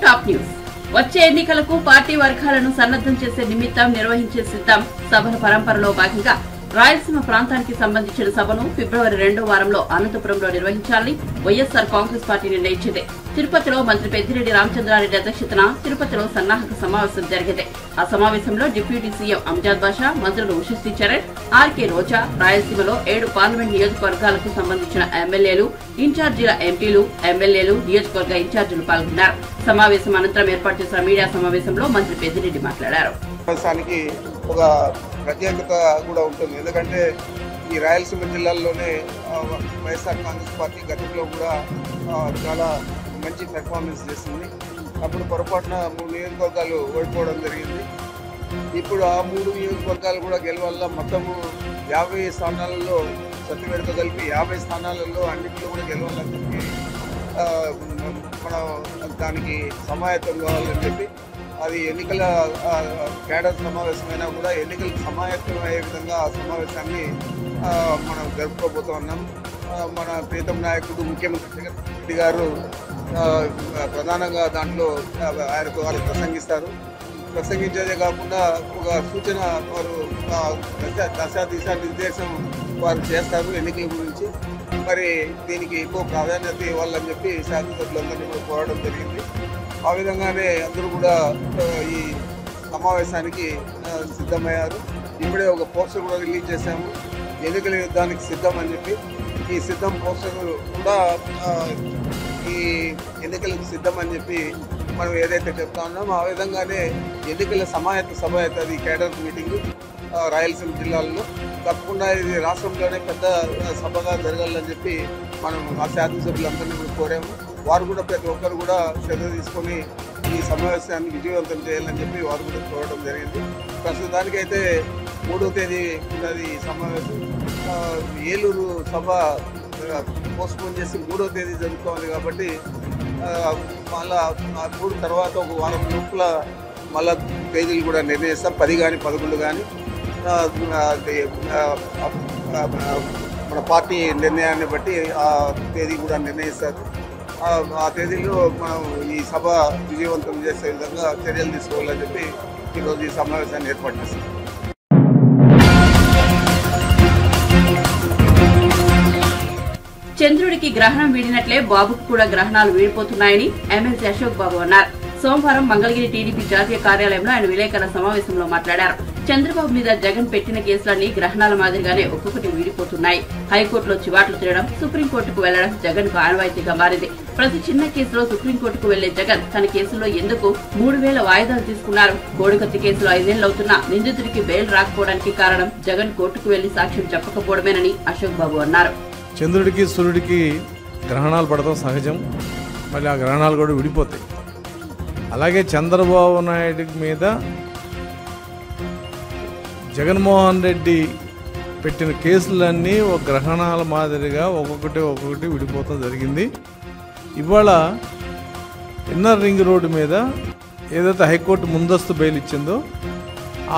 Top news. వచ్చే ఎన్నికలకు party వర్గాలను సన్నద్దం చేసే నిమిత్తం నిర్వహించే సిద్ధం సభల పరంపరలో భాగంగా రాయలసీమ ప్రాంతానికి సంబంధించిన సభను ఫిబ్రవరి 2వ వారంలో అనంతపురంలో నిర్వహించాలని వైఎస్ఆర్ కాంగ్రెస్ పార్టీ నిర్ణయించింది. తిరుపతిలో మంత్రి పెద్దిరెడ్డి రామచంద్రారెడ్డి అధ్యక్షతన తిరుపతిలో సన్నాహక సమావేశం జరిగింది. ఆ సమావేశంలో డిప్యూటీ సీఎం అంజాద్ బాషా, మంత్రులు ఉషశ్రీ చరణ్, ఆర్కే రోజా, రాయలసీమలో 7 పార్లమెంట్ నియోజకవర్గాలకు సంబంధించిన ఎమ్మెల్యేలు, ఇన్ఛార్జీల ఎంపీలు, ఎమ్మెల్యేలు, నియోజకవర్గ ఇన్ఛార్జీలు పాల్గొన్నారు. సమావేశం అనంతరం ఏర్పాటు చేసిన మీడియా సమావేశంలో మంత్రి పెద్దిరెడ్డి మాట్లాడారు. ఒక ప్రత్యేకత కూడా ఉంటుంది. ఎందుకంటే ఈ రాయలసీమ జిల్లాల్లోనే వైఎస్ఆర్ కాంగ్రెస్ పార్టీ గతంలో కూడా చాలా మంచి పెర్ఫార్మెన్స్ చేసింది. అప్పుడు పొరపాటున 3 నియోజకవర్గాలు ఓడిపోవడం జరిగింది. ఇప్పుడు ఆ 3 నియోజకవర్గాలు కూడా గెలవల్ల మొత్తము 50 స్థానాలలో సత్యవేడతో కలిపి 50 స్థానాలలో అన్నింటిలో కూడా గెలవాలని చెప్పి మనం దానికి సమాయత్తం కావాలని చెప్పి అది ఎన్నికల కేడర్ సమావేశమైనా కూడా ఎన్నికలకు సమాయత్తమయ్యే విధంగా ఆ సమావేశాన్ని మనం జరుపుకోబోతూ ఉన్నాం. మన ప్రీతం నాయకుడు ముఖ్యమంత్రి జగన్ రెడ్డి గారు ప్రధానంగా దాంట్లో వారు ప్రసంగించేదే కాకుండా ఒక సూచన వారు దిశా నిర్దేశం వారు చేస్తారు ఎన్నికల గురించి. మరి దీనికి ఎక్కువ ప్రాధాన్యత ఇవ్వాలని చెప్పి శాసనసభ్యులందరినీ కూడా కోరడం జరిగింది. ఆ విధంగానే అందరూ కూడా ఈ సమావేశానికి సిద్ధమయ్యారు. ఇప్పుడే ఒక పోస్టర్ కూడా రిలీజ్ చేశాము, ఎన్నికల యుద్ధానికి సిద్ధం అని చెప్పి. ఈ సిద్ధం పోస్టర్ కూడా ఈ ఎన్నికలకు సిద్ధం అని చెప్పి మనం ఏదైతే చెప్తా ఉన్నామో ఆ విధంగానే ఎన్నికల సమాయత్త సభ అవుతుంది కేడర్ మీటింగ్ రాయలసీమ జిల్లాల్లో. తప్పకుండా ఇది రాష్ట్రంలోనే పెద్ద సభగా జరగాలని చెప్పి మనం ఆ శాసనసభ్యులందరినీ కోరాము. వారు కూడా ప్రతి ఒక్కరు కూడా శ్రద్ధ తీసుకొని ఈ సమావేశాన్ని విజయవంతం చేయాలని చెప్పి వారు కూడా కోరడం జరిగింది. ప్రస్తుతానికైతే 3వ తేదీ ఉన్నది ఈ సమావేశం. ఏలూరు సభ పోస్ట్పోన్ చేసి 3వ తేదీ జరుగుతోంది కాబట్టి మళ్ళా 3 తర్వాత ఒక వారం లోపల మళ్ళా తేదీలు కూడా నిర్ణయిస్తాం. 10 కానీ 11 కానీ మన పార్టీ నిర్ణయాన్ని బట్టి ఆ తేదీ కూడా నిర్ణయిస్తారు. ఆ తేదీలో మనం ఈ సభ విజయవంతం చేసే విధంగా చర్యలు తీసుకోవాలని చెప్పి ఈరోజు ఈ సమావేశాన్ని ఏర్పాటు చేస్తాం. చంద్రుడికి గ్రహణం వీడినట్లే బాబుకు కూడా గ్రహణాలు వీడిపోతున్నాయని ఎమ్మెల్సీ అశోక్ బాబు అన్నారు. సోమవారం మంగళగిరి టీడీపీ జాతీయ కార్యాలయంలో ఆయన విలేకరుల సమావేశంలో మాట్లాడారు. చంద్రబాబు మీద జగన్ పెట్టిన కేసులన్నీ గ్రహణాల మాదిరిగానే ఒక్కొక్కటి వీడిపోతున్నాయి. హైకోర్టులో చివాట్లు తినడం, సుప్రీంకోర్టుకు వెళ్లడం జగన్ కు ఆనవాయితీగా మారింది. ప్రతి చిన్న కేసులో సుప్రీంకోర్టుకు వెళ్లే జగన్ తన కేసులో ఎందుకు 3000 వాయిదాలు తీసుకున్నారు? కోడికత్తి కేసులో 5 ఏళ్లు అవుతున్నా నిందితుడికి బెయిల్ రాకపోవడానికి కారణం జగన్ కోర్టుకు వెళ్లి సాక్ష్యం చెప్పకపోవడమేనని అశోక్ బాబు అన్నారు. చంద్రుడికి సూర్యుడికి గ్రహణాలు పడటం సహజం, మళ్ళీ ఆ గ్రహణాలు కూడా విడిపోతాయి. అలాగే చంద్రబాబు నాయుడు మీద జగన్మోహన్ రెడ్డి పెట్టిన కేసులన్నీ ఒక గ్రహణాల మాదిరిగా ఒక్కొక్కటి విడిపోవడం జరిగింది. ఇవాళ ఇన్నర్ రింగ్ రోడ్డు మీద ఏదైతే హైకోర్టు ముందస్తు బెయిల్ ఇచ్చిందో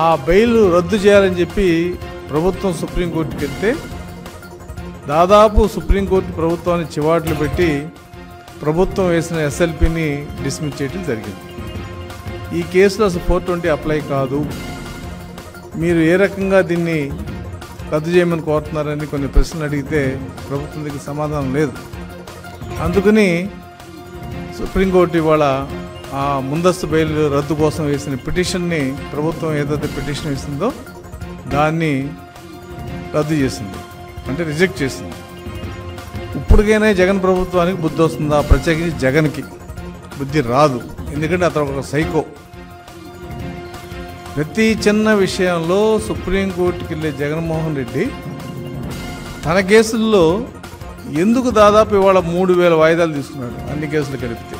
ఆ బెయిల్ రద్దు చేయాలని చెప్పి ప్రభుత్వం సుప్రీంకోర్టుకి వెళ్తే దాదాపు సుప్రీంకోర్టు ప్రభుత్వాన్ని చివాట్లు పెట్టి ప్రభుత్వం వేసిన ఎస్ఎల్పిని డిస్మిస్ చేయడం జరిగింది. ఈ కేసులో అసలు 420 అప్లై కాదు, మీరు ఏ రకంగా దీన్ని రద్దు చేయమని కోరుతున్నారని కొన్ని ప్రశ్నలు అడిగితే ప్రభుత్వం దగ్గర సమాధానం లేదు. అందుకని సుప్రీంకోర్టు ఇవాళ ఆ ముందస్తు బెయిల్ రద్దు కోసం వేసిన పిటిషన్ని, ప్రభుత్వం ఏదైతే పిటిషన్ వేసిందో దాన్ని రద్దు చేసింది, అంటే రిజెక్ట్ చేసింది. ఇప్పటికైనా జగన్ ప్రభుత్వానికి బుద్ధి వస్తుందా? ప్రత్యేకించి జగన్కి బుద్ధి రాదు, ఎందుకంటే అతను ఒక సైకో. ప్రతి చిన్న విషయంలో సుప్రీంకోర్టుకి వెళ్ళే జగన్మోహన్ రెడ్డి తన కేసుల్లో ఎందుకు దాదాపు ఇవాళ 3000 వాయిదాలు తీసుకున్నాడు అన్ని కేసులు కలిపితే.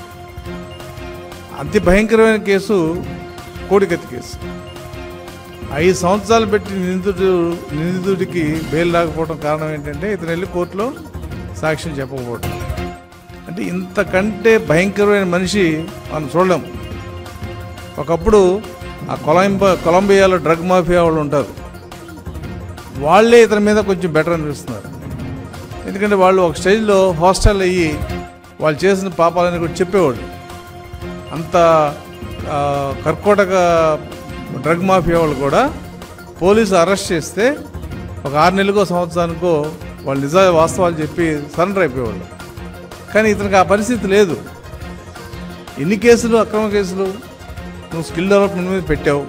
అతి భయంకరమైన కేసు కోడికత్తి కేసు. 5 సంవత్సరాలు పెట్టి నిందితుడికి బెయిల్ రాకపోవడం కారణం ఏంటంటే ఇతను వెళ్ళి కోర్టులో సాక్ష్యం చెప్పకపోవడం. అంటే ఇంతకంటే భయంకరమైన మనిషి మనం చూడలేం. ఒకప్పుడు ఆ కొలంబియాలో డ్రగ్ మాఫియా వాళ్ళు ఉంటారు, వాళ్ళే ఇతని మీద కొంచెం బెటర్ అనిపిస్తున్నారు. ఎందుకంటే వాళ్ళు ఒక స్టేజ్లో హాస్టల్ అయ్యి వాళ్ళు చేసిన పాపాలని కూడా చెప్పేవాళ్ళు. అంత కర్కోటక డ్రగ్ మాఫియా వాళ్ళు కూడా పోలీసు అరెస్ట్ చేస్తే ఒక 6 నెలలకో సంవత్సరానికో వాళ్ళు నిజ వాస్తవాలు చెప్పి సరెండర్ అయిపోయేవాళ్ళు. కానీ ఇతనికి ఆ పరిస్థితి లేదు. ఎన్ని కేసులు, అక్రమ కేసులు నువ్వు స్కిల్ డెవలప్మెంట్ మీద పెట్టావు,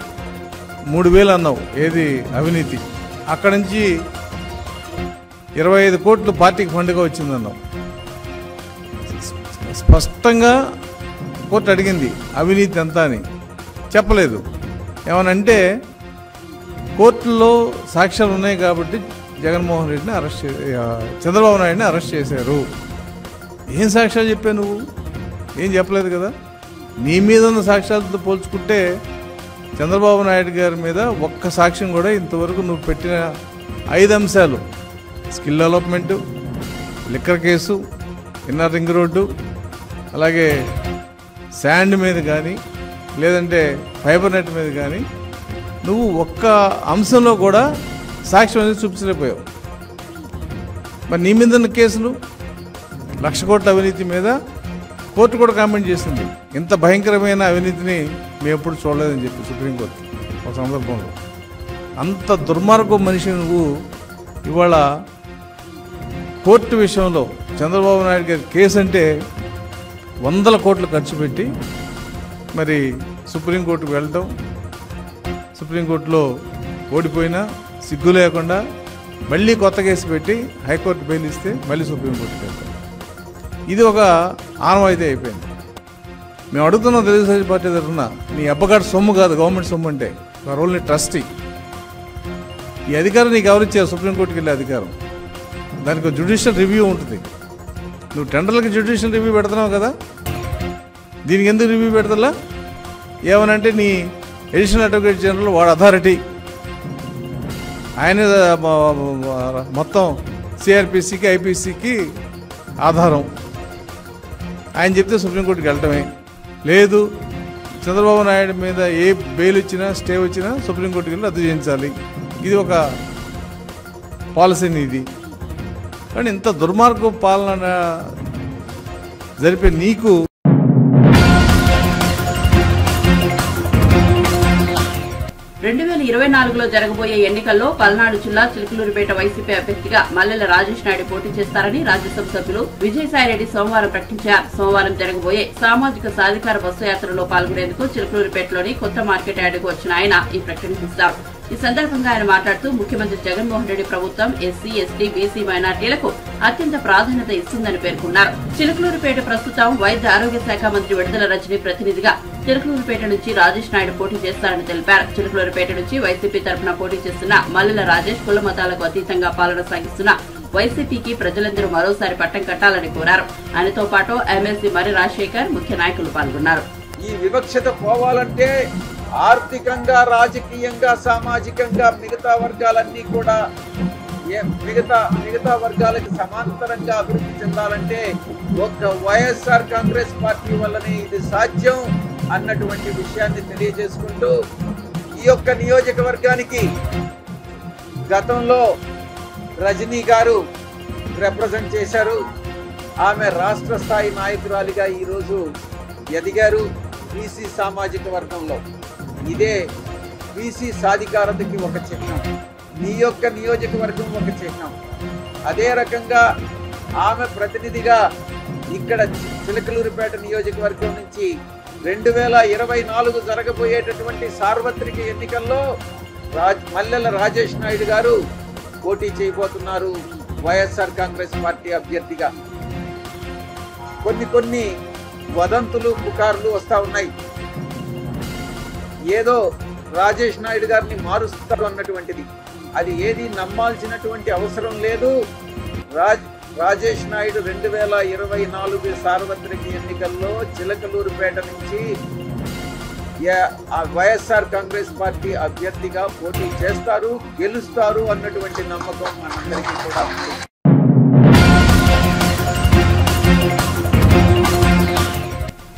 3,000 అన్నావు, ఏది అవినీతి, అక్కడి నుంచి 25 కోట్లు పార్టీకి ఫండ్గా వచ్చిందన్నావు. స్పష్టంగా కోర్టు అడిగింది అవినీతి ఎంత అని, చెప్పలేదు. ఏమనంటే కోర్టులో సాక్ష్యాలు ఉన్నాయి కాబట్టి జగన్మోహన్ రెడ్డిని అరెస్ట్ చంద్రబాబు నాయుడిని అరెస్ట్ చేశారు. ఏం సాక్ష్యాలు చెప్పావు నువ్వు? ఏం చెప్పలేదు కదా. నీ మీద ఉన్న సాక్ష్యాలతో పోల్చుకుంటే చంద్రబాబు నాయుడు గారి మీద ఒక్క సాక్ష్యం కూడా ఇంతవరకు నువ్వు పెట్టిన 5 అంశాలు, skill development, liquor case, inner ring road, అలాగే శాండ్ మీద కానీ లేదంటే ఫైబర్ నెట్ మీద కానీ నువ్వు ఒక్క అంశంలో కూడా సాక్ష్యం అనేది చూపించలేకపోయావు. మరి నీ మీద ఉన్న కేసులు 1,00,000 కోట్ల అవినీతి మీద కోర్టు కూడా కామెంట్ చేసింది. ఇంత భయంకరమైన అవినీతిని మేము ఎప్పుడు చూడలేదని చెప్పి సుప్రీంకోర్టు ఒక సందర్భంలో. అంత దుర్మార్గం మనిషి నువ్వు ఇవాళ కోర్టు విషయంలో చంద్రబాబు నాయుడు గారి కేసు అంటే 100 కోట్లు ఖర్చు పెట్టి మరి సుప్రీంకోర్టుకు వెళ్ళటం, సుప్రీంకోర్టులో ఓడిపోయినా సిగ్గు లేకుండా మళ్ళీ కొత్త కేసు పెట్టి హైకోర్టు బెయిల్ ఇస్తే మళ్ళీ సుప్రీంకోర్టుకి వెళ్తాం. ఇది ఒక ఆనవాయితీ అయిపోయింది. మేము అడుగుతున్నాం తెలుగుదేశం పార్టీ తరఫున, నీ అబ్బగారి సొమ్ము కాదు గవర్నమెంట్ సొమ్ము అంటే, ఓన్లీ ట్రస్టీ. ఈ అధికారం నీకు ఎవరిచ్చారు? సుప్రీంకోర్టుకి వెళ్ళే అధికారం. దానికి ఒక జ్యుడిషియల్ రివ్యూ ఉంటుంది. నువ్వు టెండర్లకి జ్యుడిషియల్ రివ్యూ పెడుతున్నావు కదా, దీనికి ఎందుకు రివ్యూ పెడతలా? ఏమనంటే నీ అడిషనల్ అడ్వకేట్ జనరల్ వాడు అథారిటీ, ఆయన మొత్తం సిఆర్పిసికి ఐపీసీకి ఆధారం. ఆయన చెప్తే సుప్రీంకోర్టుకి వెళ్ళటమే. లేదు, చంద్రబాబు నాయుడు మీద ఏ బెయిల్ ఇచ్చినా స్టే వచ్చినా సుప్రీంకోర్టుకి వెళ్ళి రద్దు చేయించాలి. ఇది ఒక పాలసీని ఇది. కానీ ఇంత దుర్మార్గ పాలన జరిపే నీకు 2024లో జరగబోయే ఎన్నికల్లో పల్నాడు జిల్లా చిలుకలూరిపేట వైసీపీ అభ్యర్థిగా మల్లెల రాజేష్ నాయుడు పోటీ చేస్తారని రాజ్యసభ సభ్యులు విజయసాయిరెడ్డి సోమవారం ప్రకటించారు. సోమవారం జరగబోయే సామాజిక సాధికార బస్సు యాత్రలో పాల్గొనేందుకు చిలుకలూరిపేటలోని కొత్త మార్కెట్ యార్డుకు వచ్చిన ఆయన ఈ ప్రకటన చేశారు. ఈ సందర్భంగా ఆయన మాట్లాడుతూ ముఖ్యమంత్రి జగన్మోహన్ రెడ్డి ప్రభుత్వం ఎస్సీ, ఎస్టీ, బీసీ మైనార్టీలకు అత్యంత ప్రాధాన్యత ఇస్తుందని పేర్కొన్నారు. చిలుకలూరిపేట ప్రస్తుతం వైద్య ఆరోగ్య శాఖ మంత్రి విడుదల రజని ప్రతినిధిగా చిలుకలూరిపేట నుంచి రాజేష్ నాయుడు పోటీ చేస్తారని తెలిపారు. చిలుకలూరిపేట నుంచి వైసీపీ తరఫున పోటీ చేస్తున్న మల్లెల రాజేష్ కుల మతాలకు అతీతంగా పాలన సాగిస్తున్న వైసీపీకి ప్రజలందరూ మరోసారి పట్టం కట్టాలని కోరారు. ఆయనతో పాటు ఎమ్మెల్సీ మరి రాజశేఖర్, ముఖ్య నాయకులు పాల్గొన్నారు. ఈ వివక్షత పోవాలంటే ఆర్థికంగా, రాజకీయంగా, సామాజికంగా మిగతా వర్గాలన్నీ కూడా మిగతా వర్గాలకు సమాంతరంగా అభివృద్ధి చెందాలంటే ఒక్క వైఎస్ఆర్ కాంగ్రెస్ పార్టీ వల్లనే ఇది సాధ్యం అన్నటువంటి విషయాన్ని తెలియజేసుకుంటూ ఈ యొక్క నియోజకవర్గానికి గతంలో రజనీ గారు రిప్రజెంట్ చేశారు. ఆమె రాష్ట్ర స్థాయి నాయకురాలిగా ఈరోజు ఎదిగారు బీసీ సామాజిక వర్గంలో. ఇదే బీసీ సాధికారతకి ఒక చిహ్నం, నీ యొక్క నియోజకవర్గం ఒక చిహ్నం. అదే రకంగా ఆమె ప్రతినిధిగా ఇక్కడ చిలకలూరిపేట నియోజకవర్గం నుంచి 2024 జరగబోయేటటువంటి సార్వత్రిక ఎన్నికల్లో మల్లెల రాజేష్ నాయుడు గారు పోటీ చేయబోతున్నారు వైఎస్ఆర్ కాంగ్రెస్ పార్టీ అభ్యర్థిగా. కొన్ని వదంతులు, పుకార్లు వస్తా ఉన్నాయి. ఏదో రాజేష్ నాయుడు గారిని మారుస్తారు అన్నటువంటిది. అది ఏది నమ్మాల్సినటువంటి అవసరం లేదు. రాజేష్ నాయుడు 2024 సార్వత్రిక ఎన్నికల్లో చిలకలూరుపేట నుంచి వైఎస్ఆర్ కాంగ్రెస్ పార్టీ అభ్యర్థిగా పోటీ చేస్తారు, గెలుస్తారు అన్నటువంటి నమ్మకం మనందరికీ కూడా ఉంది.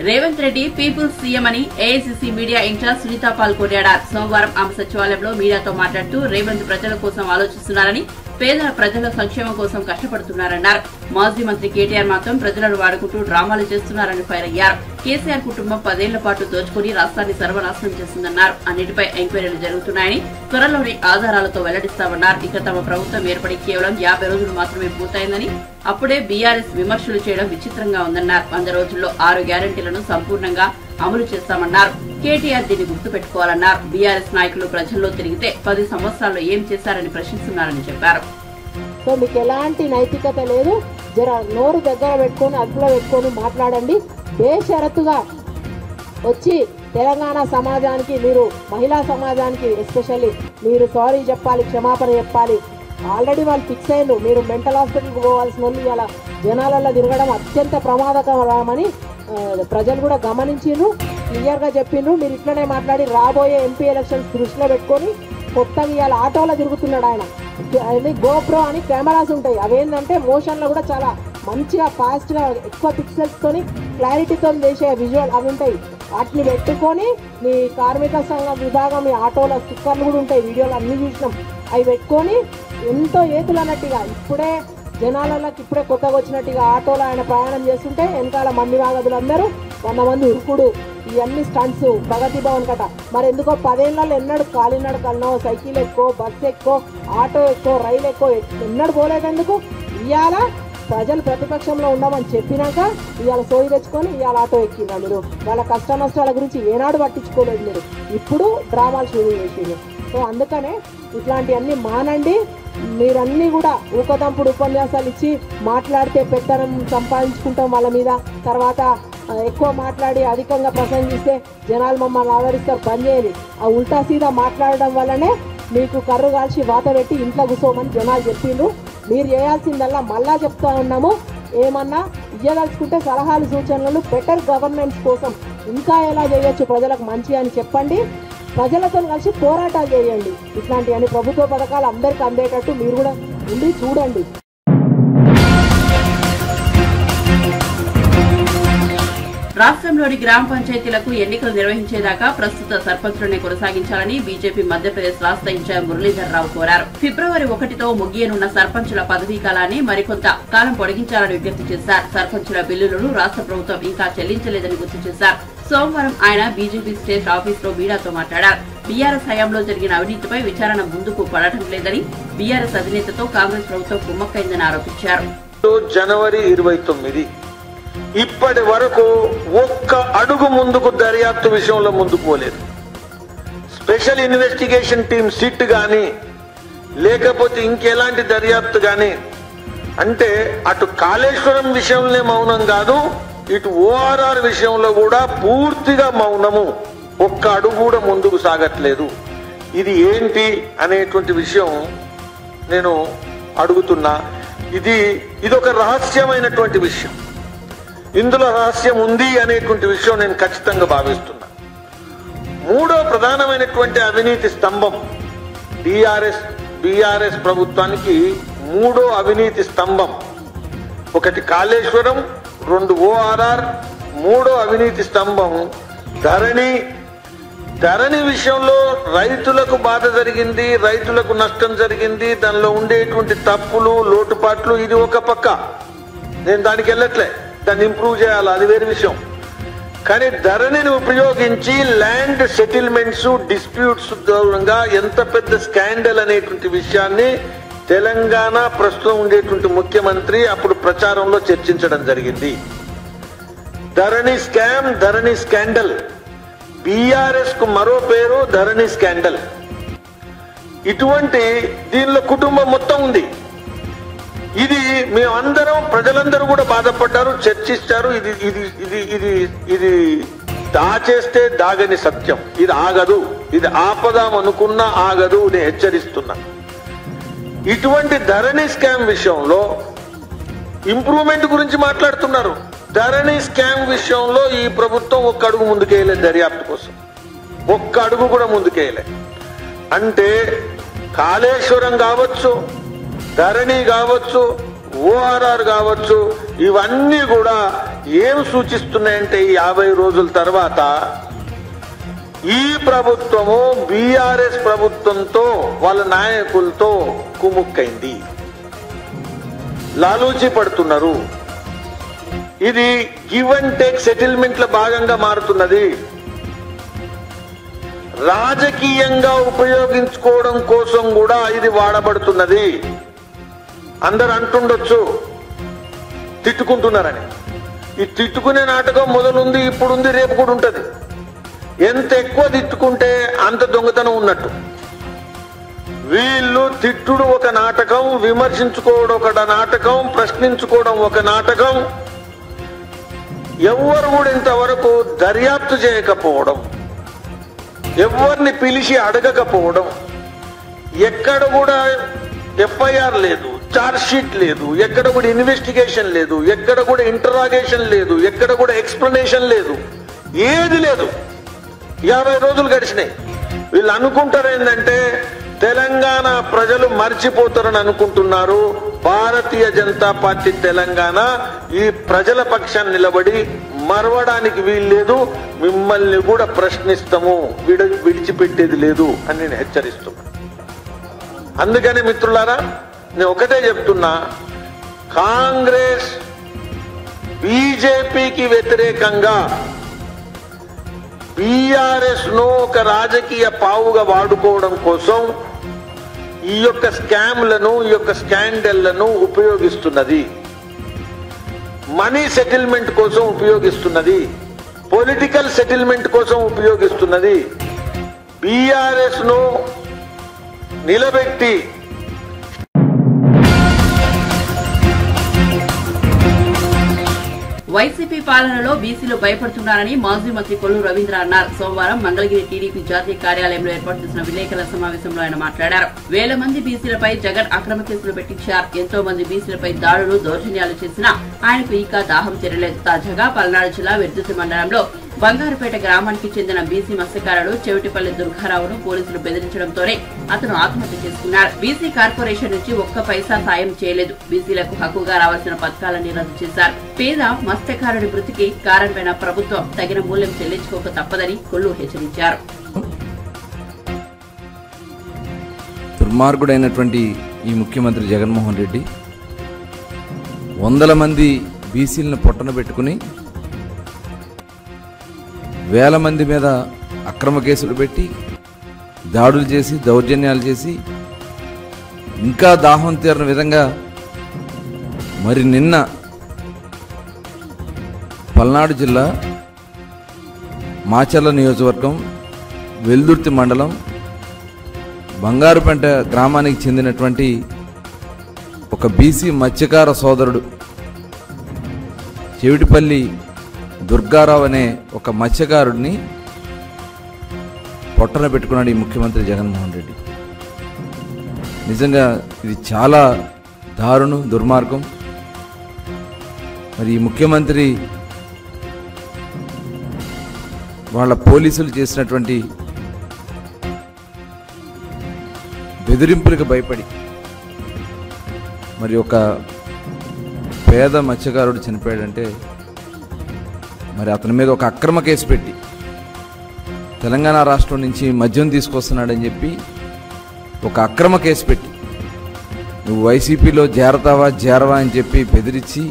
రేవంత్ రెడ్డి పీపుల్స్ సీఎం అని AICC media in-charge Sunitha Paul కొనియాడారు. సోమవారం ఆమె సచివాలయంలో మీడియాతో మాట్లాడుతూ రేవంత్ ప్రజల కోసం ఆలోచిస్తున్నారని, పేదల ప్రజల సంక్షేమం కోసం కష్టపడుతున్నారన్నారు. మాజీ మంత్రి కేటీఆర్ మాత్రం ప్రజలను వాడుకుంటూ డ్రామాలు చేస్తున్నారని ఫైర్ అయ్యారు. కేసీఆర్ కుటుంబం 10 ఏళ్ల పాటు దోచుకుని రాష్ట్రాన్ని సర్వనాశనం చేసిందన్నారు. అన్నిటిపై ఎంక్వైరీలు జరుగుతున్నాయని త్వరలోని ఆధారాలతో వెల్లడిస్తామన్నారు. ఇక తమ ప్రభుత్వం ఏర్పడి కేవలం 50 రోజులు మాత్రమే పూర్తయిందని, అప్పుడే బీఆర్ఎస్ విమర్శలు చేయడం విచిత్రంగా ఉందన్నారు. 100 రోజుల్లో 6 గ్యారెంటీలను సంపూర్ణంగా అమలు చేస్తామన్నారు. కేటీఆర్ దీన్ని గుర్తుపెట్టుకోవాలన్నారు. బీఆర్ఎస్ నాయకులు ప్రజల్లో తిరిగితే 10 సంవత్సరాల్లో ఏం చేశారని ప్రశ్నిస్తున్నారని చెప్పారు. సో మీకు ఎలాంటి నైతికత లేదు. జర నోరు దగ్గర పెట్టుకొని అదుపులో పెట్టుకొని మాట్లాడండి. బేషరతుగా వచ్చి తెలంగాణ సమాజానికి, మీరు మహిళా సమాజానికి ఎస్పెషల్లీ మీరు సారీ చెప్పాలి, క్షమాపణ చెప్పాలి. ఆల్రెడీ వాళ్ళు ఫిక్స్ అయ్యారు. మీరు మెంటల్ హాస్పిటల్కి పోవాల్సిన వాళ్ళు ఇలా జనాలలో తిరగడం అత్యంత ప్రమాదకరమని ప్రజలు కూడా గమనించిండ్రు, క్లియర్గా చెప్పిండ్రు. మీరు ఇట్లనే మాట్లాడి రాబోయే ఎంపీ ఎలక్షన్స్ దృష్టిలో పెట్టుకొని కొత్తగా ఇవాళ ఆటోలో తిరుగుతున్నాడు ఆయన. అది గోప్రో అని కెమెరాస్ ఉంటాయి. అవేంటంటే మోషన్లో కూడా చాలా మంచిగా ఫాస్ట్గా ఎక్కువ పిక్సెల్స్తోని క్లారిటీతో చేసే విజువల్ అవి ఉంటాయి. వాటిని పెట్టుకొని మీ కార్మిక సంఘ విభాగం మీ ఆటోలో స్టిక్కర్లు కూడా ఉంటాయి, వీడియోలు అన్నీ చూసినాం. అవి పెట్టుకొని ఎంతో ఏతులు అన్నట్టుగా ఇప్పుడే జనాలకి ఇప్పుడే కొత్తగా వచ్చినట్టుగా ఆటోలో ఆయన ప్రయాణం చేస్తుంటే వెనకాల మంది వాగదులందరూ 100 మంది ఉరుకుడు, ఇవన్నీ స్టంట్స్ ప్రగతి భవన్ కట. మరి ఎందుకో 10 ఏళ్ళలో ఎన్నడూ కాలినడకల్లో సైకిల్ ఎక్కువ, బస్సు ఎక్కువ, ఆటో ఎక్కువ, రైలు ఎక్కువ ఎన్నడూ పోలేదందుకు. ఇవాళ ప్రజలు ప్రతిపక్షంలో ఉండమని చెప్పినాక ఇవాళ సోయి తెచ్చుకొని ఇవాళ ఆటో ఎక్కినా. మీరు వాళ్ళ కష్ట నష్టాల గురించి ఏనాడు పట్టించుకోలేదు. మీరు ఇప్పుడు డ్రామాలు షూరు చేసారు. సో అందుకనే ఇట్లాంటివన్నీ మానండి. మీరన్నీ కూడా ఊకదంపుడు ఉపన్యాసాలు ఇచ్చి మాట్లాడితే పెత్తనం సంపాదించుకుంటాం వాళ్ళ మీద, తర్వాత ఎక్కువ మాట్లాడి అధికంగా ప్రసంగిస్తే జనాలు మమ్మల్ని ఆదరిస్తారు. పని చేయాలి. ఆ ఉల్టా సీదా మాట్లాడడం వల్లనే మీకు కర్రు కాల్చి వాత పెట్టి ఇంట్లో కూర్చోమని జనాలు చెప్పిండ్రు. మీరు చేయాల్సిందల్లా మళ్ళా చెప్తా ఉన్నాము, ఏమన్నా ఇవ్వదలుచుకుంటే సలహాలు సూచనలు బెటర్ గవర్నెన్స్ కోసం ఇంకా ఎలా చేయొచ్చు ప్రజలకు మంచి అని చెప్పండి. ప్రజలతో కలిసి పోరాటాలు చేయండి. ఇట్లాంటివన్నీ ప్రభుత్వ పథకాలు అందరికీ అందేటట్టు మీరు కూడా ఉండి చూడండి. రాష్ట్రంలోని గ్రామ పంచాయతీలకు ఎన్నికలు నిర్వహించేదాకా ప్రస్తుత సర్పంచులనే కొనసాగించాలని బీజేపీ మధ్యప్రదేశ్ రాష్ట్ర ఇన్ఛార్జ్ మురళీధర్ రావు కోరారు. ఫిబ్రవరి 1తో ముగియనున్న సర్పంచుల పదవీ కాలాన్ని మరికొంత కాలం పొడిగించాలని విజ్ఞప్తి చేశారు. సర్పంచుల బిల్లులను రాష్ట్ర ప్రభుత్వం ఇంకా చెల్లించలేదని గుర్తు చేశారు. సోమవారం ఆయన బీజేపీ స్టేట్ ఆఫీస్ లో మీడియాతో మాట్లాడారు. బీఆర్ఎస్ హయాంలో జరిగిన అవినీతిపై విచారణ ముందుకు పడటం లేదని, బీఆర్ఎస్ అధినేతతో కాంగ్రెస్ ప్రభుత్వం కుమ్మక్కైందని ఆరోపించారు. జనవరి 29 ఇప్పటి వరకు ఒక్క అడుగు ముందుకు దర్యాప్తు విషయంలో ముందుకు పోలేదు. స్పెషల్ ఇన్వెస్టిగేషన్ టీమ్ సిట్ గాని లేకపోతే ఇంకెలాంటి దర్యాప్తు గాని, అంటే అటు కాళేశ్వరం విషయంలో మౌనం కాదు, ఇటు ఓఆర్ఆర్ విషయంలో కూడా పూర్తిగా మౌనము. ఒక్క అడుగు కూడా ముందుకు సాగట్లేదు. ఇది ఏంటి అనేటువంటి విషయం నేను అడుగుతున్నా. ఇది ఒక రహస్యమైనటువంటి విషయం. ఇందులో రహస్యం ఉంది అనేటువంటి విషయం నేను ఖచ్చితంగా భావిస్తున్నా. మూడో ప్రధానమైనటువంటి అవినీతి స్తంభం బీఆర్ఎస్ ప్రభుత్వానికి మూడో అవినీతి స్తంభం, ఒకటి కాళేశ్వరం, 2 ఓఆర్ఆర్, మూడో అవినీతి స్తంభం ధరణి విషయంలో రైతులకు బాధ జరిగింది, రైతులకు నష్టం జరిగింది, దానిలో ఉండేటువంటి తప్పులు లోటుపాట్లు ఇది ఒక పక్క. నేను దానికి వెళ్ళట్లే, దాన్ని ఇంప్రూవ్ చేయాలి, అది వేరే విషయం. కానీ ధరణిని ఉపయోగించి ల్యాండ్ సెటిల్మెంట్స్ డిస్ప్యూట్స్ దూరంగా ఎంత పెద్ద స్కాండల్ అనేటువంటి విషయాన్ని తెలంగాణ ప్రస్తుతం ఉండేటువంటి ముఖ్యమంత్రి అప్పుడు ప్రచారంలో చర్చించడం జరిగింది. ధరణి స్కామ్, ధరణి స్కాండల్, బీఆర్ఎస్ కు మరో పేరు ధరణి స్కాండల్. ఇటువంటి దీనిలో కుటుంబం మొత్తం ఉంది. ఇది మేమందరం ప్రజలందరూ కూడా బాధపడ్డారు, చర్చిస్తారు. ఇది దాచేస్తే దాగని సత్యం, ఇది ఆగదు, ఇది ఆపదాం అనుకున్నా ఆగదు, నేను హెచ్చరిస్తున్నా. ఇటువంటి ధరణి స్కామ్ విషయంలో ఇంప్రూవ్మెంట్ గురించి మాట్లాడుతున్నారు. ధరణి స్కామ్ విషయంలో ఈ ప్రభుత్వం ఒక్క అడుగు ముందుకేయలేదు, దర్యాప్తు కోసం ఒక్క అడుగు కూడా ముందుకేయలే. అంటే కాళేశ్వరం కావచ్చు, ధరణి కావచ్చు, ఓఆర్ఆర్ కావచ్చు, ఇవన్నీ కూడా ఏం సూచిస్తున్నాయంటే ఈ 50 రోజుల తర్వాత ఈ ప్రభుత్వము బీఆర్ఎస్ ప్రభుత్వంతో వాళ్ళ నాయకులతో కుముక్కైంది, లాలూచి పడుతున్నారు. ఇది గివ్ అండ్ టేక్ సెటిల్మెంట్ల భాగంగా మారుతున్నది. రాజకీయంగా ఉపయోగించుకోవడం కోసం కూడా ఇది వాడబడుతున్నది. అందరు అంటుండొచ్చు తిట్టుకుంటున్నారని. ఈ తిట్టుకునే నాటకం మొదలుంది, ఇప్పుడుంది, రేపు కూడా ఉంటది. ఎంత ఎక్కువ తిట్టుకుంటే అంత దొంగతనం ఉన్నట్టు. వీళ్ళు తిట్టుడు ఒక నాటకం, విమర్శించుకోవడం ఒక నాటకం, ప్రశ్నించుకోవడం ఒక నాటకం. ఎవరు కూడా ఇంతవరకు దర్యాప్తు చేయకపోవడం, ఎవరిని పిలిచి అడగకపోవడం, ఎక్కడ కూడా ఎఫ్ఐఆర్ లేదు, ఛార్జ్ షీట్ లేదు, ఎక్కడ కూడా ఇన్వెస్టిగేషన్ లేదు, ఎక్కడ కూడా ఇంటరాగేషన్ లేదు, ఎక్కడ కూడా ఎక్స్ప్లెనేషన్ లేదు, ఏది లేదు. 50 రోజులు గడిచినాయి. వీళ్ళు అనుకుంటారు ఏంటంటే తెలంగాణ ప్రజలు మర్చిపోతారని అనుకుంటున్నారు. భారతీయ జనతా పార్టీ తెలంగాణ ఈ ప్రజల పక్షాన్ని నిలబడి మరవడానికి వీల్లేదు. మిమ్మల్ని కూడా ప్రశ్నిస్తాము, విడిచిపెట్టేది లేదు అని నేను హెచ్చరిస్తున్నా. అందుకని మిత్రులారా, నేను ఒకటే చెప్తున్నా, కాంగ్రెస్ బీజేపీకి వ్యతిరేకంగా బీఆర్ఎస్ ను ఒక రాజకీయ పావుగా వాడుకోవడం కోసం ఈ యొక్క స్కామ్లను, ఈ యొక్క స్కాండల్లను ఉపయోగిస్తున్నది. మనీ సెటిల్మెంట్ కోసం ఉపయోగిస్తున్నది, పొలిటికల్ సెటిల్మెంట్ కోసం ఉపయోగిస్తున్నది. బీఆర్ఎస్ ను నిలబెట్టి వైసీపీ పాలనలో బీసీలు భయపడుతున్నారని మాజీ మంత్రి కొల్లు రవీంద్ర అన్నారు. సోమవారం మంగళగిరి టీడీపీ జాతీయ కార్యాలయంలో ఏర్పాటు చేసిన విలేకరుల సమావేశంలో ఆయన మాట్లాడారు. వేల మంది బీసీలపై జగన్ అక్రమ కేసులు పెట్టించారు. ఎంతో మంది బీసీలపై దాడులు, దౌర్జన్యాలు చేసినా ఆయనకు ఇంకా దాహం తీరలేదు. తాజాగా పల్నాడు జిల్లా విద్యుత్ మండలంలో బంగారుపేట గ్రామానికి చెందిన బీసీ మత్స్యకారుడు చెవిటిపల్లి దుర్గారావును పోలీసులు బెదిరించడంతోనే అతను ఆత్మహత్య చేసుకున్నాడు. బీసీ కార్పొరేషన్ నుంచి ఒక్క పైసా సాయం చేయలేదు. బీసీలకు హక్కుగా రావాల్సిన పథకాలన్నీ రద్దు చేశారు. పేద మత్స్యకారుడి మృతికి కారణమైన ప్రభుత్వం తగిన మూల్యం చెల్లించుకోక తప్పదని కొల్లు హెచ్చరించారు. దుర్మార్గుడైనటువంటి ఈ ముఖ్యమంత్రి జగన్మోహన్ రెడ్డి వందల మంది బీసీలను పొట్టన పెట్టుకుని వేల మంది మీద అక్రమ కేసులు పెట్టి దాడులు చేసి, దౌర్జన్యాలు చేసి, ఇంకా దాహం తీరని విధంగా మరి నిన్న పల్నాడు జిల్లా మాచర్ల నియోజకవర్గం వెల్దుర్తి మండలం బంగారుపేట గ్రామానికి చెందినటువంటి ఒక బీసీ మత్స్యకార సోదరుడు చెవిటిపల్లి దుర్గారావు అనే ఒక మత్స్యకారుడిని పొట్టన పెట్టుకున్నాడు ఈ ముఖ్యమంత్రి జగన్మోహన్ రెడ్డి. నిజంగా ఇది చాలా దారుణం, దుర్మార్గం. మరి ఈ ముఖ్యమంత్రి వాళ్ళ పోలీసులు చేసినటువంటి బెదిరింపులకు భయపడి మరి ఒక పేద మత్స్యకారుడు చనిపోయాడంటే మరి అతని మీద ఒక అక్రమ కేసు పెట్టి తెలంగాణ రాష్ట్రం నుంచి మద్యం తీసుకొస్తున్నాడని చెప్పి ఒక అక్రమ కేసు పెట్టి నువ్వు వైసీపీలో చేరవా అని చెప్పి బెదిరించి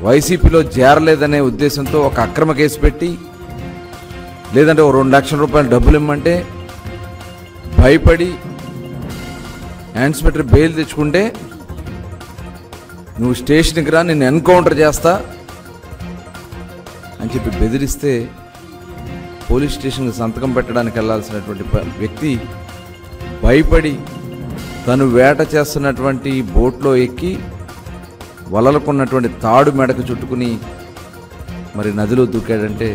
వైసీపీలో చేరలేదనే ఉద్దేశంతో ఒక అక్రమ కేసు పెట్టి, లేదంటే ఓ 2 లక్షల రూపాయలు డబ్బులు ఇమ్మంటే భయపడి ఇన్స్పెక్టర్ బెయిల్ తెచ్చుకుంటే నువ్వు స్టేషన్కి రా, నిన్ను ఎన్కౌంటర్ చేస్తా అని చెప్పి బెదిరిస్తే పోలీస్ స్టేషన్కి సంతకం పెట్టడానికి వెళ్లాల్సినటువంటి వ్యక్తి భయపడి తను వేట చేస్తున్నటువంటి బోట్లో ఎక్కి వలలకున్నటువంటి తాడు మెడకు చుట్టుకుని మరి నదిలో దూకాడంటే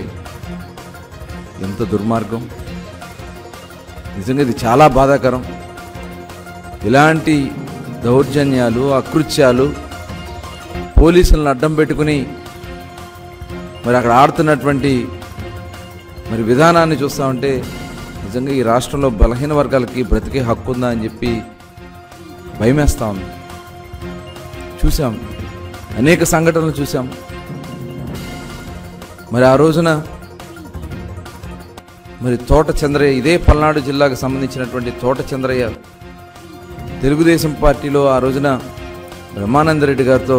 ఎంత దుర్మార్గం. నిజంగా ఇది చాలా బాధాకరం. ఇలాంటి దౌర్జన్యాలు, అకృత్యాలు, పోలీసులను అడ్డం పెట్టుకుని మరి అక్కడ ఆడుతున్నటువంటి మరి విధానాన్ని చూస్తూ ఉంటే నిజంగా ఈ రాష్ట్రంలో బలహీన వర్గాలకి బ్రతికే హక్కు ఉందా అని చెప్పి భయమేస్తా ఉంది. చూసాం, అనేక సంఘటనలు చూసాం. మరి ఆ రోజున మరి తోట చంద్రయ్య, ఇదే పల్నాడు జిల్లాకు సంబంధించినటువంటి తోట చంద్రయ్య తెలుగుదేశం పార్టీలో ఆ రోజున బ్రహ్మానందరెడ్డి గారితో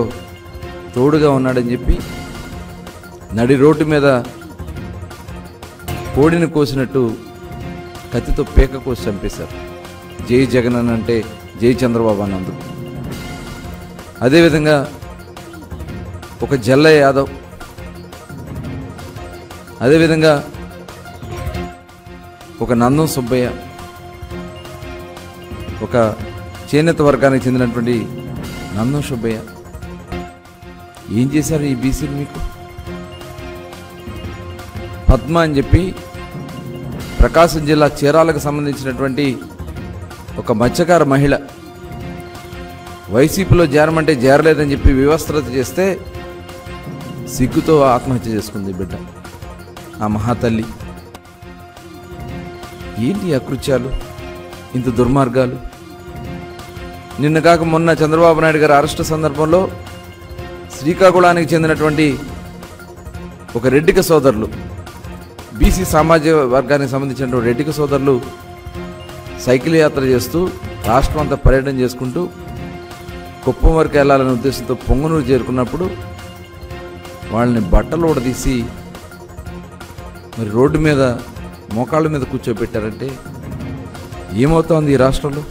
తోడుగా ఉన్నాడని చెప్పి నడి రోడ్డు మీద కోడిని కోసినట్టు కత్తితో పేక కోసి చంపేశారు. జై జగన్ అని అంటే జై చంద్రబాబు అన్నందుకు. అదేవిధంగా ఒక జల్లయ్య యాదవ్, అదేవిధంగా ఒక నందం సుబ్బయ్య, ఒక చేనేత వర్గానికి చెందినటువంటి నందం సుబ్బయ్య ఏం చేశారు ఈ బీసీలు మీకు? పద్మ అని చెప్పి ప్రకాశం జిల్లా చీరాలకు సంబంధించినటువంటి ఒక మత్స్యకార మహిళ వైసీపీలో చేరమంటే చేరలేదని చెప్పి వివస్త్రత చేస్తే సిగ్గుతో ఆత్మహత్య చేసుకుంది బిడ్డ. ఆ మహాతల్లి. ఏంటి అకృత్యాలు, ఇంత దుర్మార్గాలు? నిన్న కాక మొన్న చంద్రబాబు నాయుడు గారి అరెస్టు సందర్భంలో శ్రీకాకుళానికి చెందినటువంటి ఒక రెడ్డిక సోదరులు, బీసీ సామాజిక వర్గానికి సంబంధించినటువంటి రెడ్డిక సోదరులు సైకిల్ యాత్ర చేస్తూ రాష్ట్రం అంతా పర్యటన చేసుకుంటూ కుప్పం వరకు వెళ్ళాలనే ఉద్దేశంతో పొంగనూరు చేరుకున్నప్పుడు వాళ్ళని బట్టలు ఊడదీసి మరి రోడ్డు మీద మోకాళ్ళ మీద కూర్చోబెట్టారంటే ఏమవుతోంది ఈ రాష్ట్రంలో?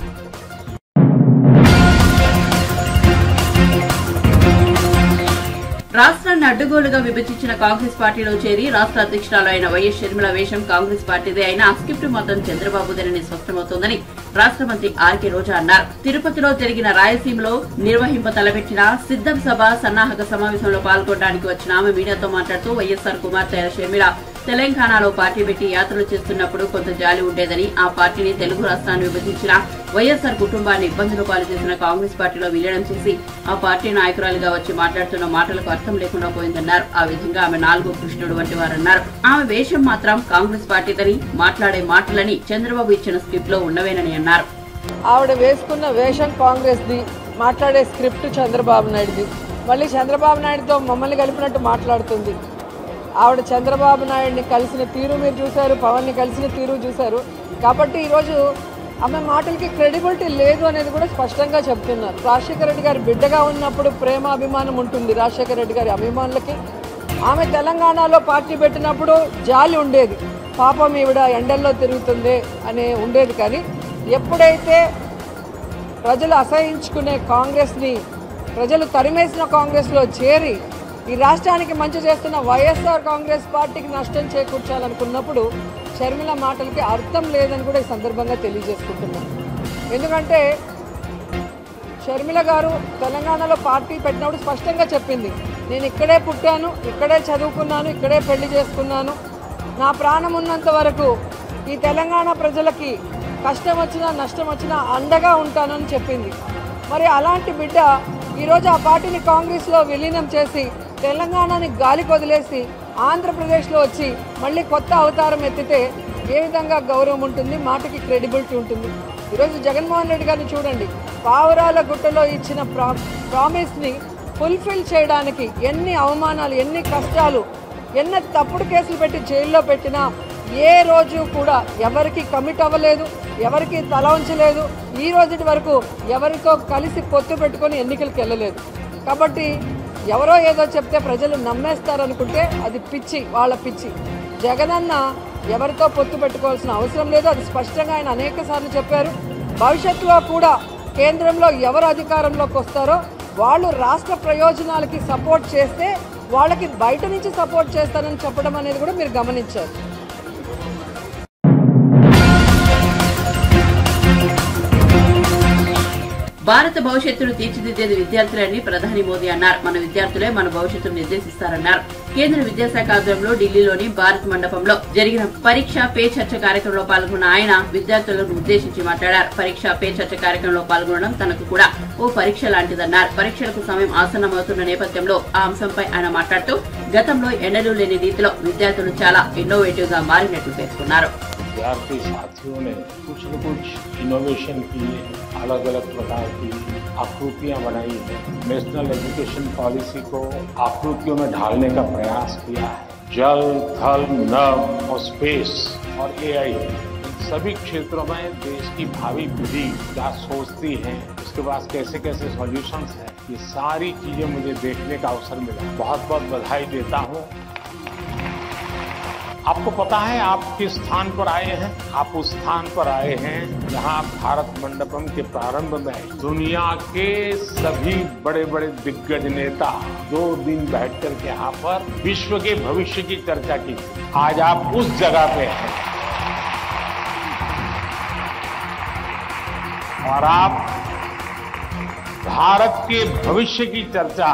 రాష్ట్రాన్ని అడ్డగోలుగా విభజించిన కాంగ్రెస్ పార్టీలో చేరి రాష్ట్ర అధ్యక్షురాలు అయిన వైఎస్ షర్మిల వేషం కాంగ్రెస్ పార్టీదే అయినా స్క్రిప్ట్ మొత్తం చంద్రబాబుదేనని స్పష్టమవుతోందని రాష్ట్ర మంత్రి ఆర్కే రోజా అన్నారు. తిరుపతిలో జరిగిన రాయలసీమలో నిర్వహింప తలపెట్టిన సిద్ధం సభ సన్నాహక సమావేశంలో పాల్గొనడానికి వచ్చిన ఆమె మీడియాతో మాట్లాడుతూ వైఎస్ఆర్ కుమార్తె అయిన షర్మిల తెలంగాణలో పార్టీ పెట్టి యాత్రలు చేస్తున్నప్పుడు కొంత జాలి ఉండేదని, ఆ పార్టీని తెలుగు రాష్ట్రాన్ని విభజించిన వైఎస్ఆర్ కుటుంబాన్ని ఇబ్బందులు పాలు చేసిన కాంగ్రెస్ పార్టీలో విలీనం చేసి ఆ పార్టీ నాయకురాలిగా వచ్చి మాట్లాడుతున్న మాటలకు అర్థం లేకుండా పోయిందన్నారు. ఆ విధంగా ఆమె నాలుగో కృష్ణుడు వంటి వారన్నారు. ఆమె వేషం మాత్రం కాంగ్రెస్ పార్టీదని, మాట్లాడే మాటలని చంద్రబాబు ఇచ్చిన స్క్రిప్ట్ లో ఉన్నవేనని అన్నారు. ఆవిడ వేసుకున్న వేషం కాంగ్రెస్ ది, మాట్లాడే స్క్రిప్ట్ చంద్రబాబు నాయుడుది. మళ్ళీ చంద్రబాబు నాయుడుతో మమ్మల్ని కలిపినట్టు మాట్లాడుతుంది. ఆవిడ చంద్రబాబు నాయుడిని కలిసిన తీరు మీరు చూశారు, పవన్ని కలిసిన తీరు చూశారు. కాబట్టి ఈరోజు ఆమె మాటలకి క్రెడిబిలిటీ లేదు అనేది కూడా స్పష్టంగా చెప్తున్నారు. రాజశేఖర రెడ్డి గారి బిడ్డగా ఉన్నప్పుడు ప్రేమ అభిమానం ఉంటుంది రాజశేఖర రెడ్డి గారి అభిమానులకి. ఆమె తెలంగాణలో పార్టీ పెట్టినప్పుడు జాలి ఉండేది, పాపం ఈవిడ ఎండల్లో తిరుగుతుంది అనే ఉండేది. కానీ ఎప్పుడైతే ప్రజలు అసహించుకునే కాంగ్రెస్ని, ప్రజలు తరిమేసిన కాంగ్రెస్లో చేరి ఈ రాష్ట్రానికి మంచి చేస్తున్న వైఎస్ఆర్ కాంగ్రెస్ పార్టీకి నష్టం చేకూర్చాలనుకున్నప్పుడు షర్మిల మాటలకి అర్థం లేదని కూడా ఈ సందర్భంగా తెలియజేసుకుంటున్నాను. ఎందుకంటే షర్మిల గారు తెలంగాణలో పార్టీ పెట్టినప్పుడు స్పష్టంగా చెప్పింది, నేను ఇక్కడే పుట్టాను, ఇక్కడే చదువుకున్నాను, ఇక్కడే పెళ్లి చేసుకున్నాను, నా ప్రాణం ఉన్నంత వరకు ఈ తెలంగాణ ప్రజలకి కష్టం వచ్చినా నష్టం వచ్చినా అండగా ఉంటానని చెప్పింది. మరి అలాంటి బిడ్డ ఈరోజు ఆ పార్టీని కాంగ్రెస్లో విలీనం చేసి తెలంగాణని గాలికి వదిలేసి ఆంధ్రప్రదేశ్లో వచ్చి మళ్ళీ కొత్త అవతారం ఎత్తితే ఏ విధంగా గౌరవం ఉంటుంది, మాటకి క్రెడిబిలిటీ ఉంటుంది? ఈరోజు జగన్మోహన్ రెడ్డి గారిని చూడండి, పావురాల గుట్టలో ఇచ్చిన ప్రామిస్ని ఫుల్ఫిల్ చేయడానికి ఎన్ని అవమానాలు, ఎన్ని కష్టాలు, ఎన్ని తప్పుడు కేసులు పెట్టి జైల్లో పెట్టినా ఏ రోజు కూడా ఎవరికి కమిట్ అవ్వలేదు, ఎవరికి తల ఉంచలేదు. ఈ రోజు వరకు ఎవరితో కలిసి పొత్తు పెట్టుకొని ఎన్నికలకు వెళ్ళలేదు. కాబట్టి ఎవరో ఏదో చెప్తే ప్రజలు నమ్మేస్తారనుకుంటే అది పిచ్చి, వాళ్ళ పిచ్చి. జగనన్న ఎవరితో పొత్తు పెట్టుకోవాల్సిన అవసరం లేదు, అది స్పష్టంగా ఆయన అనేక సార్లు చెప్పారు. భవిష్యత్తులో కూడా కేంద్రంలో ఎవరు అధికారంలోకి వస్తారో వాళ్ళు రాష్ట్ర ప్రయోజనాలకి సపోర్ట్ చేస్తే వాళ్ళకి బయట నుంచి సపోర్ట్ చేస్తానని చెప్పడం అనేది కూడా మీరు గమనించారు. భారత భవిష్యత్తును తీర్చిదిద్దేది విద్యార్థులని ప్రధాని మోదీ అన్నారు. మన విద్యార్థులే మన భవిష్యత్తును నిర్దేశిస్తారన్నారు. కేంద్ర విద్యాశాఖ ఆధ్వర్యంలో ఢిల్లీలోని భారత్ మండపంలో జరిగిన పరీక్ష పే చర్చ కార్యక్రమంలో పాల్గొన్న ఆయన విద్యార్థులను ఉద్దేశించి మాట్లాడారు. పరీక్ష పే చర్చ కార్యక్రమంలో పాల్గొనడం తనకు కూడా ఓ పరీక్ష లాంటిదన్నారు. పరీక్షలకు సమయం ఆసన్నమవుతున్న నేపథ్యంలో ఆ అంశంపై ఆయన మాట్లాడుతూ గతంలో ఎన్నడూ లేని రీతిలో విద్యార్థులు చాలా ఇన్నోవేటివ్ గా మారినట్లు పేర్కొన్నారు. विद्यार्थी साथियों ने कुछ न कुछ इनोवेशन किए, अलग अलग प्रकार की आकृतियां बनाई है। नेशनल एजुकेशन पॉलिसी को आकृतियों में ढालने का प्रयास किया है। जल, थल, नभ और स्पेस और एआई, इन सभी क्षेत्रों में देश की भावी पीढ़ी क्या सोचती है, उसके पास कैसे कैसे सॉल्यूशंस हैं, ये सारी चीजें मुझे देखने का अवसर मिला। बहुत बहुत बधाई देता हूँ। आपको पता है आप किस स्थान पर आए हैं? आप उस स्थान पर आए हैं जहां भारत मंडपम के प्रारंभ में दुनिया के सभी बड़े बड़े दिग्गज नेता 2 दिन बैठकर के यहाँ पर विश्व के भविष्य की चर्चा की थी। आज आप उस जगह पे हैं और आप भारत के भविष्य की चर्चा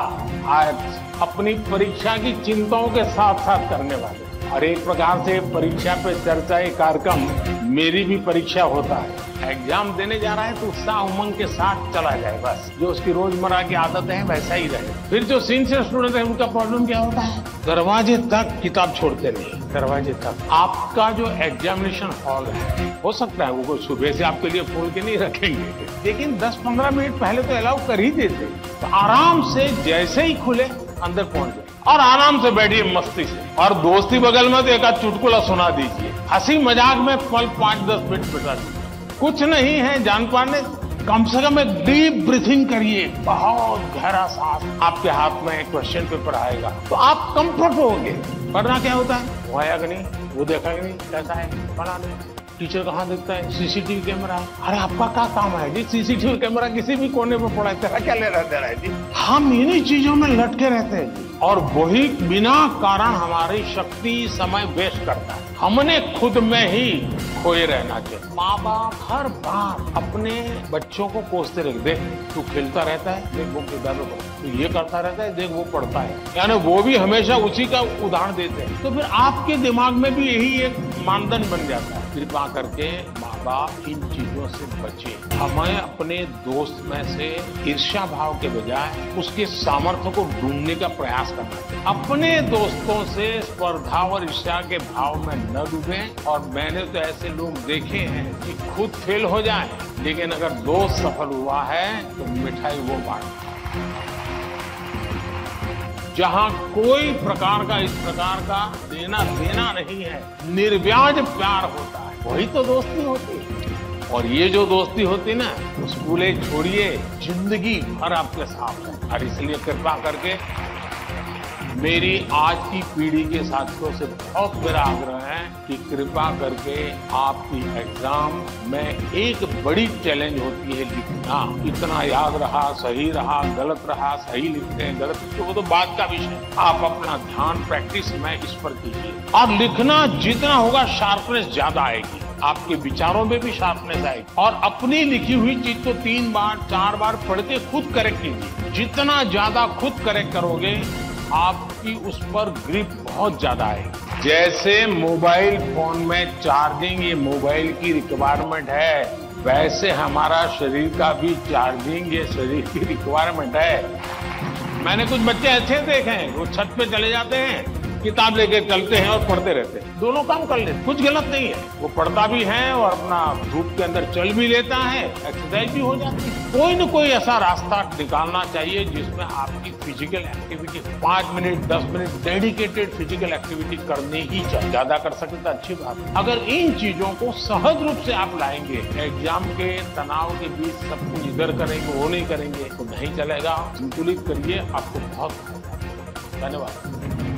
आज अपनी परीक्षा की चिंताओं के साथ साथ करने वाले। और एक प्रकार से परीक्षा पे चर्चा ये कार्यक्रम मेरी भी परीक्षा होता है। एग्जाम देने जा रहा है तो उत्साह उमंग के साथ चला जाए, बस जो उसकी रोजमर्रा की आदत है वैसा ही रहे। फिर जो सिंसियर स्टूडेंट है उनका प्रॉब्लम क्या होता है? दरवाजे तक किताब छोड़ते नहीं, दरवाजे तक। आपका जो एग्जामिनेशन हॉल है, हो सकता है वो सुबह से आपके लिए खोल के नहीं रखेंगे, लेकिन 10-15 मिनट पहले तो अलाउ कर ही देते। तो आराम से जैसे ही खुले अंदर पहुंच जाए और आराम से बैठिए मस्ती से, और दोस्ती बगल में तो एक आध चुटकुला सुना दीजिए, हंसी मजाक में पल 5-10 मिनट बिता दीजिए। कुछ नहीं है जान पाने, कम से कम एक डीप ब्रीथिंग करिए, बहुत गहरा सांस। आपके हाथ में क्वेश्चन पेपर आएगा तो आप कंफर्ट होंगे। पढ़ना क्या होता है? वो आया कि नहीं, वो देखा कि नहीं, कैसा है, पढ़ा नहीं। टीचर कहाँ दिखता है? CCTV camera. अरे आपका क्या काम है जी? सीसीटीवी कैमरा किसी भी कोने में पड़ा है, तेरा क्या ले रहा है जी? हम इन्हीं चीजों में लटके रहते हैं और वही बिना कारण हमारी शक्ति समय वेस्ट करता है। हमने खुद में ही खोए रहना चाहिए। माँ बाप हर बार अपने बच्चों को कोसते रहते, देख तू खेलता रहता है, देख वो किताबें पढ़ता, तू ये करता रहता है, देख वो पढ़ता है, यानी वो भी हमेशा उसी का उदाहरण देते हैं। तो फिर आपके दिमाग में भी यही एक मानदंड बन जाता है। कृपा करके माँ बाप इन चीजों से बचे। हमें अपने दोस्त में से ईर्ष्या भाव के बजाय उसके सामर्थ्य को ढूंढने का प्रयास करना चाहिए। अपने दोस्तों से स्पर्धा और ईर्ष्या के भाव में न डूबे। और मैंने तो ऐसे लोग देखे हैं कि खुद फेल हो जाए, लेकिन अगर दोस्त सफल हुआ है तो मिठाई वो बांटता। जहां कोई प्रकार का इस प्रकार का देना देना नहीं है, निर्व्याज प्यार होता है, वही तो दोस्ती होती है। और ये जो दोस्ती होती है ना, स्कूले छोड़िए, जिंदगी भर आपके साथ है। और इसलिए कृपा करके मेरी आज की पीढ़ी के साथियों से बहुत मेरा आग्रह है कि कृपा करके आपकी एग्जाम में एक बड़ी चैलेंज होती है लिखना। कितना याद रहा, सही रहा, गलत रहा, सही लिखते हैं, गलत लिखते हैं, वो तो बात का विषय। आप अपना ध्यान प्रैक्टिस में इस पर कीजिए और लिखना जितना होगा शार्पनेस ज्यादा आएगी, आपके विचारों में भी शार्पनेस आएगी। और अपनी लिखी हुई चीज को 3 बार 4 बार पढ़ के खुद करेक्ट कीजिए। जितना ज्यादा खुद करेक्ट करोगे आपकी उस पर ग्रिप बहुत ज्यादा आएगी। जैसे मोबाइल फोन में चार्जिंग ये मोबाइल की रिक्वायरमेंट है, वैसे हमारा शरीर का भी चार्जिंग ये शरीर की रिक्वायरमेंट है। मैंने कुछ बच्चे अच्छे देखे हैं, वो छत पे चले जाते हैं, किताब लेके चलते हैं और पढ़ते रहते हैं, दोनों काम कर लेते, कुछ गलत नहीं है। वो पढ़ता भी है और अपना धूप के अंदर चल भी लेता है, एक्सरसाइज भी हो जाती है। कोई न कोई ऐसा रास्ता निकालना चाहिए जिसमें आपकी physical activity 5 minute 10 minute dedicated physical activity करनी ही चाहिए। ज्यादा कर सकते तो अच्छी बात है। अगर इन चीजों को सहज रूप से आप लाएंगे, एग्जाम के तनाव के बीच सब कुछ इधर करेंगे वो नहीं करेंगे तो नहीं चलेगा। संतुलित करिए, आपको बहुत धन्यवाद।